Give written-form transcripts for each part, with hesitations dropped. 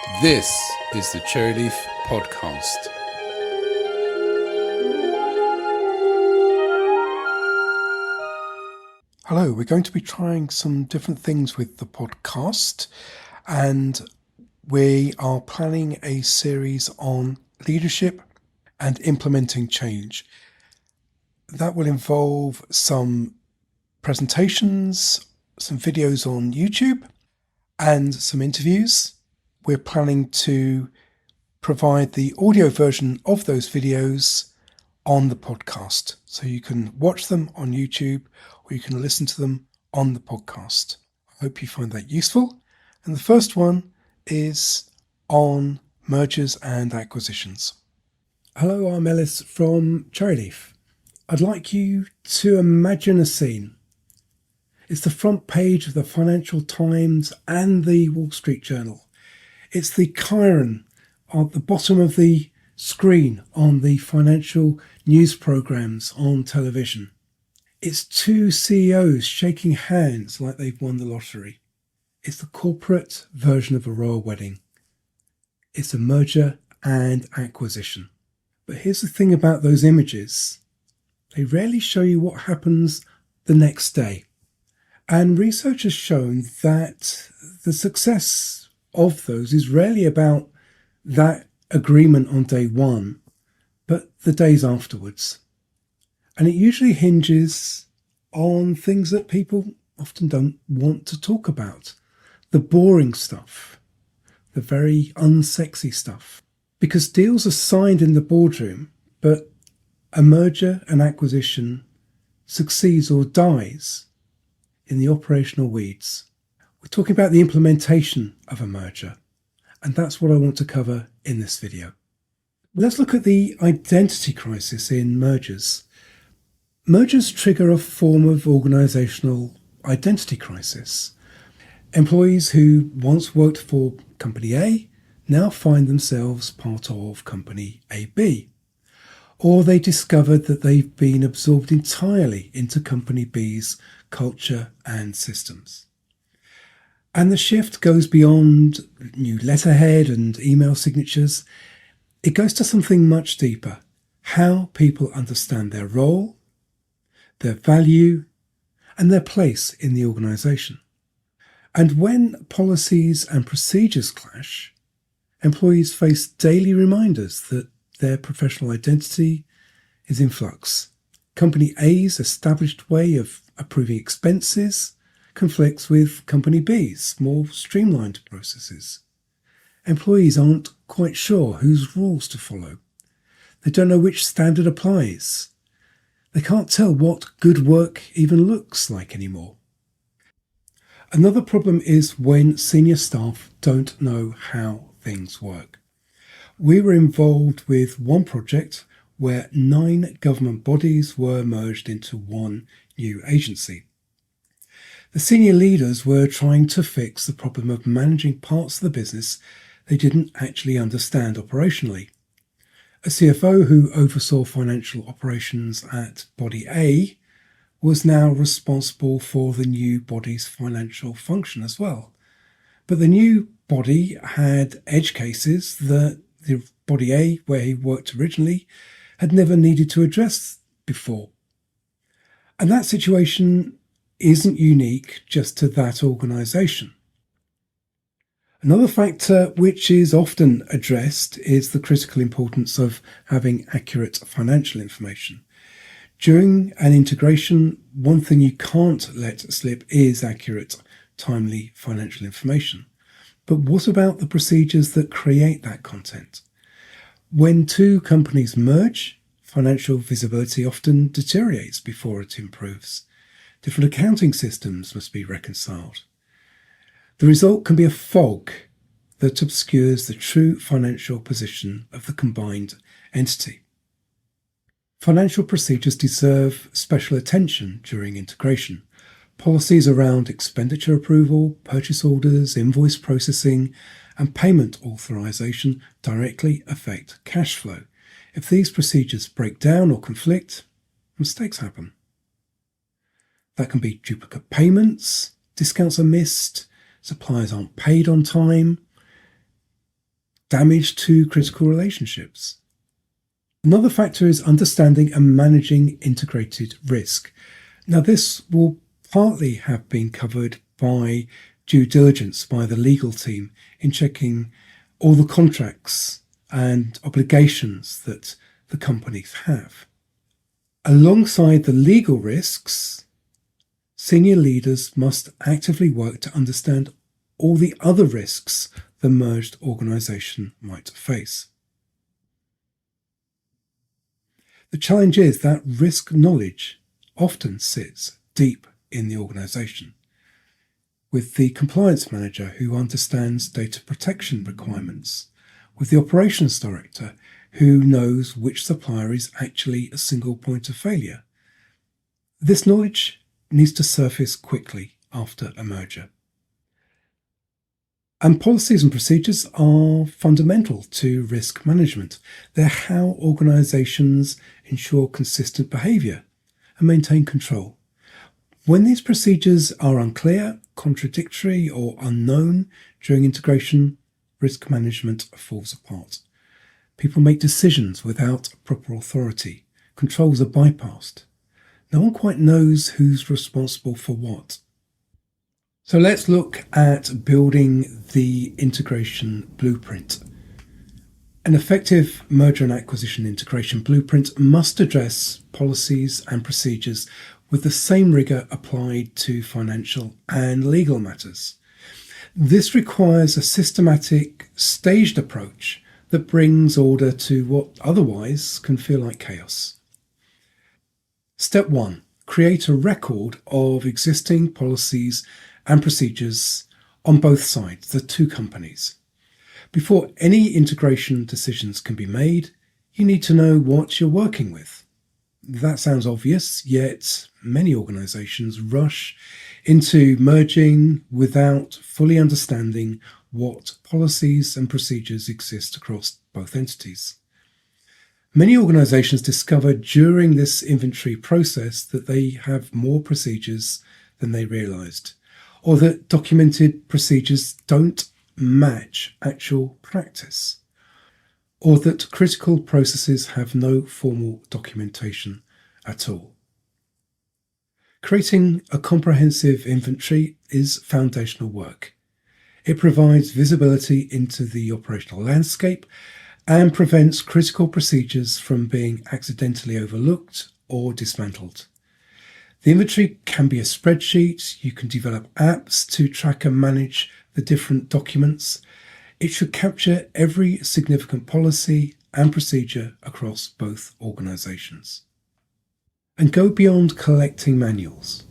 This is the Cherryleaf Podcast. Hello, we're going to be trying some different things with the podcast, and we are planning a series on leadership and implementing change. That will involve some presentations, some videos on YouTube, and some interviews. We're planning to provide the audio version of those videos on the podcast. So you can watch them on YouTube or you can listen to them on the podcast. I hope you find that useful. And the first one is on mergers and acquisitions. Hello, I'm Ellis from Cherryleaf. I'd like you to imagine a scene. It's the front page of the Financial Times and the Wall Street Journal. It's the chyron at the bottom of the screen on the financial news programs on television. It's two CEOs shaking hands like they've won the lottery. It's the corporate version of a royal wedding. It's a merger and acquisition. But here's the thing about those images. They rarely show you what happens the next day. And research has shown that the success of those is rarely about that agreement on day one, but the days afterwards. And it usually hinges on things that people often don't want to talk about. The boring stuff, the very unsexy stuff. Because deals are signed in the boardroom, but a merger and acquisition succeeds or dies in the operational weeds. We're talking about the implementation of a merger, and that's what I want to cover in this video. Let's look at the identity crisis in mergers. Mergers trigger a form of organisational identity crisis. Employees who once worked for Company A now find themselves part of Company AB. Or they discovered that they've been absorbed entirely into Company B's culture and systems. And the shift goes beyond new letterhead and email signatures. It goes to something much deeper. How people understand their role, their value, and their place in the organisation. And when policies and procedures clash, employees face daily reminders that their professional identity is in flux. Company A's established way of approving expenses conflicts with Company B's more streamlined processes. Employees aren't quite sure whose rules to follow. They don't know which standard applies. They can't tell what good work even looks like anymore. Another problem is when senior staff don't know how things work. We were involved with one project where 9 government bodies were merged into one new agency. The senior leaders were trying to fix the problem of managing parts of the business they didn't actually understand operationally. A CFO who oversaw financial operations at Body A was now responsible for the new body's financial function as well. But the new body had edge cases that the Body A, where he worked originally, had never needed to address before. And that situation isn't unique just to that organisation. Another factor which is often addressed is the critical importance of having accurate financial information. During an integration, one thing you can't let slip is accurate, timely financial information. But what about the procedures that create that content? When two companies merge, financial visibility often deteriorates before it improves. Different accounting systems must be reconciled. The result can be a fog that obscures the true financial position of the combined entity. Financial procedures deserve special attention during integration. Policies around expenditure approval, purchase orders, invoice processing, and payment authorization directly affect cash flow. If these procedures break down or conflict, mistakes happen. That can be duplicate payments, discounts are missed, suppliers aren't paid on time. damage to critical relationships. Another factor is understanding and managing integrated risk. Now, this will partly have been covered by due diligence by the legal team in checking all the contracts and obligations that the companies have. Alongside the legal risks, senior leaders must actively work to understand all the other risks the merged organisation might face. The challenge is that risk knowledge often sits deep in the organisation, with the compliance manager who understands data protection requirements, with the operations director who knows which supplier is actually a single point of failure. This knowledge needs to surface quickly after a merger. And policies and procedures are fundamental to risk management. They're how organisations ensure consistent behaviour and maintain control. When these procedures are unclear, contradictory, or unknown during integration, risk management falls apart. People make decisions without proper authority. Controls are bypassed. No one quite knows who's responsible for what. So let's look at building the integration blueprint. An effective merger and acquisition integration blueprint must address policies and procedures with the same rigour applied to financial and legal matters. This requires a systematic, staged approach that brings order to what otherwise can feel like chaos. Step 1. Create a record of existing policies and procedures on both sides, the two companies. Before any integration decisions can be made, you need to know what you're working with. That sounds obvious, yet many organisations rush into merging without fully understanding what policies and procedures exist across both entities. Many organisations discover during this inventory process that they have more procedures than they realised, or that documented procedures don't match actual practice, or that critical processes have no formal documentation at all. Creating a comprehensive inventory is foundational work. It provides visibility into the operational landscape and prevents critical procedures from being accidentally overlooked or dismantled. The inventory can be a spreadsheet. You can develop apps to track and manage the different documents. It should capture every significant policy and procedure across both organisations. And go beyond collecting manuals.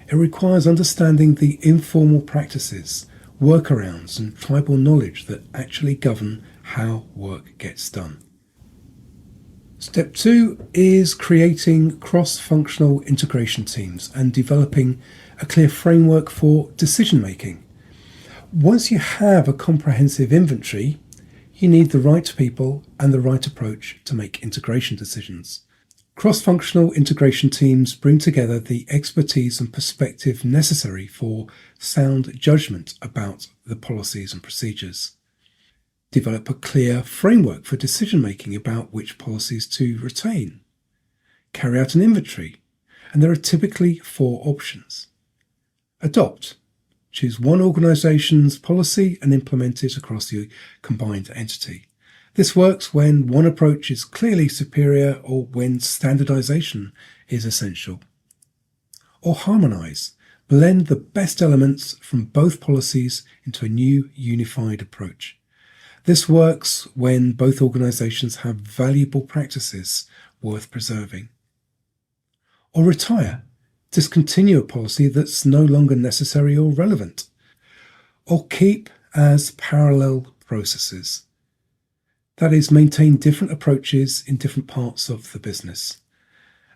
It requires understanding the informal practices, workarounds, and tribal knowledge that actually govern how work gets done. Step 2 is creating cross-functional integration teams and developing a clear framework for decision-making. Once you have a comprehensive inventory, you need the right people and the right approach to make integration decisions. Cross-functional integration teams bring together the expertise and perspective necessary for sound judgment about the policies and procedures. Develop a clear framework for decision-making about which policies to retain. Carry out an inventory, and there are typically 4 options. Adopt. Choose one organisation's policy and implement it across the combined entity. This works when one approach is clearly superior or when standardisation is essential. Or harmonise. Blend the best elements from both policies into a new unified approach. This works when both organisations have valuable practices worth preserving. Or retire, discontinue a policy that's no longer necessary or relevant. Or keep as parallel processes. That is, maintain different approaches in different parts of the business.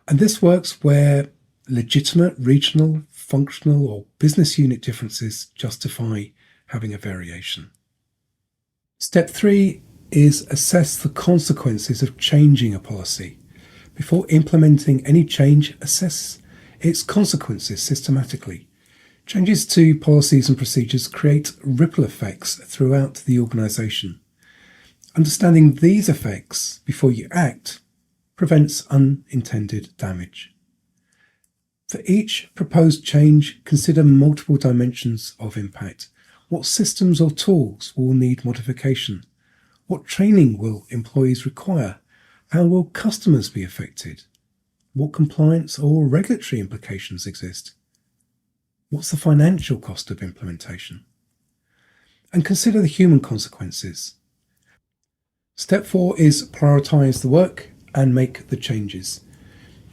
And this works where legitimate regional, functional, or business unit differences justify having a variation. Step 3 is assess the consequences of changing a policy. Before implementing any change, assess its consequences systematically. Changes to policies and procedures create ripple effects throughout the organisation. Understanding these effects before you act prevents unintended damage. For each proposed change, consider multiple dimensions of impact. What systems or tools will need modification? What training will employees require? How will customers be affected? What compliance or regulatory implications exist? What's the financial cost of implementation? And consider the human consequences. Step 4 is prioritise the work and make the changes.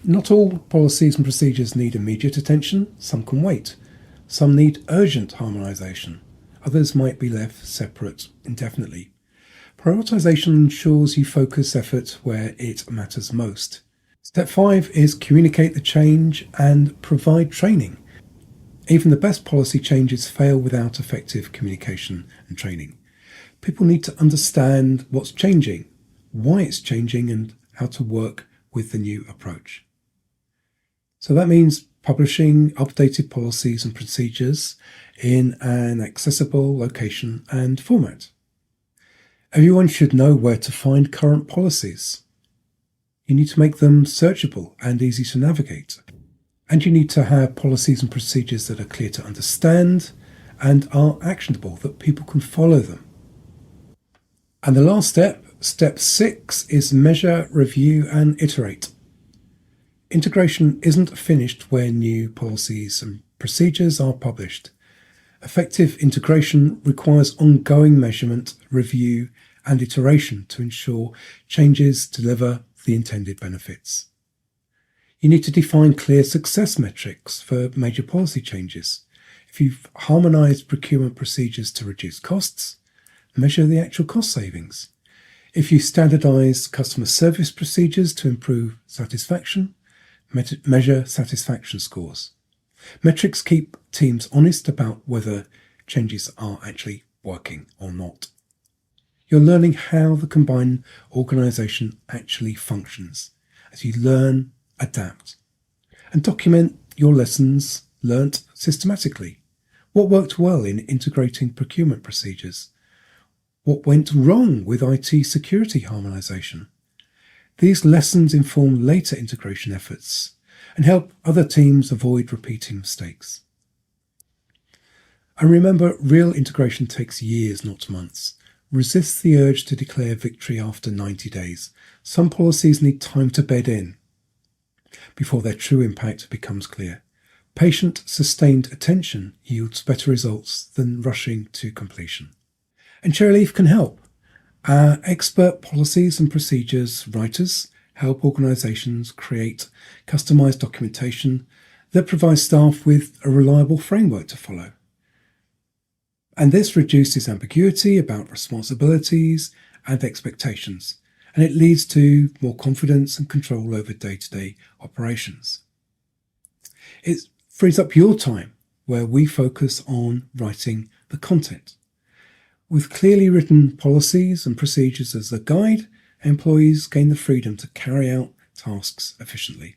Not all policies and procedures need immediate attention. Some can wait. Some need urgent harmonisation. Others might be left separate indefinitely. Prioritisation ensures you focus effort where it matters most. Step 5 is communicate the change and provide training. Even the best policy changes fail without effective communication and training. People need to understand what's changing, why it's changing, and how to work with the new approach. So that means publishing updated policies and procedures in an accessible location and format. Everyone should know where to find current policies. You need to make them searchable and easy to navigate. And you need to have policies and procedures that are clear to understand and are actionable, that people can follow them. And the last step, step 6, is measure, review, and iterate. Integration isn't finished when new policies and procedures are published. Effective integration requires ongoing measurement, review, and iteration to ensure changes deliver the intended benefits. You need to define clear success metrics for major policy changes. If you've harmonised procurement procedures to reduce costs, measure the actual cost savings. If you standardise customer service procedures to improve satisfaction, measure satisfaction scores. Metrics keep teams honest about whether changes are actually working or not. You're learning how the combined organisation actually functions as you learn, adapt, and document your lessons learnt systematically. What worked well in integrating procurement procedures? What went wrong with IT security harmonisation? These lessons inform later integration efforts and help other teams avoid repeating mistakes. And remember, real integration takes years, not months. Resist the urge to declare victory after 90 days. Some policies need time to bed in before their true impact becomes clear. Patient, sustained attention yields better results than rushing to completion. And Cherryleaf can help. Our expert policies and procedures writers help organisations create customised documentation that provides staff with a reliable framework to follow. And this reduces ambiguity about responsibilities and expectations, and it leads to more confidence and control over day-to-day operations. It frees up your time, where we focus on writing the content. With clearly written policies and procedures as a guide, employees gain the freedom to carry out tasks efficiently.